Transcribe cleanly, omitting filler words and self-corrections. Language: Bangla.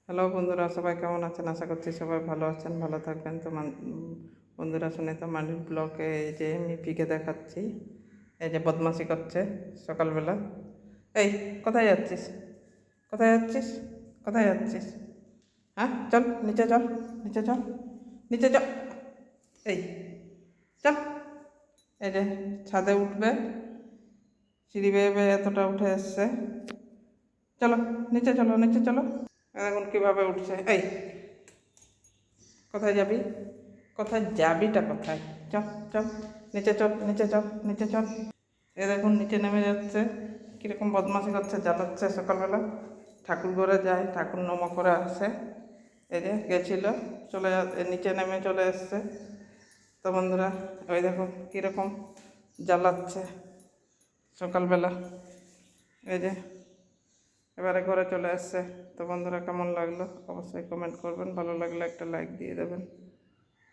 হ্যালো বন্ধুরা, সবাই কেমন আছেন? আশা করছি সবাই ভালো আছেন, ভালো থাকবেন। তো বন্ধুরা, শুনে তো মানিক ব্লকে এই যে মিপিকে দেখাচ্ছি, এই যে বদমাশি করছে সকালবেলা। এই, কোথায় যাচ্ছিস? কোথায় যাচ্ছিস? কোথায় যাচ্ছিস? হ্যাঁ, চল নিচে, চল নিচে, চল নিচে, চল। এই, চল। এই যে ছাদে উঠবে, সিঁড়ি বেয়ে বেয়ে এতটা উঠে এসছে। চলো নিচে, চলো নিচে, চলো। এখন কীভাবে উঠছে? এই, কোথায় যাবি? কোথায় যাবিটা কোথায়? চল, চল নিচে, চল নিচে, চল নিচে, চল। এ দেখুন নিচে নেমে যাচ্ছে, কীরকম বদমাশি করছে, জ্বালাচ্ছে সকালবেলা। ঠাকুর ঘরে যায়, ঠাকুর নম করে আসে। এই যে গেছিল, চলে নিচে নেমে চলে এসছে। তো বন্ধুরা, ওই দেখো কীরকম জ্বালাচ্ছে সকালবেলা। এই যে এবারে ঘরে চলে আসছে। তো বন্ধুরা, কেমন লাগলো অবশ্যই কমেন্ট করবেন, ভালো লাগলে একটা লাইক দিয়ে দেবেন।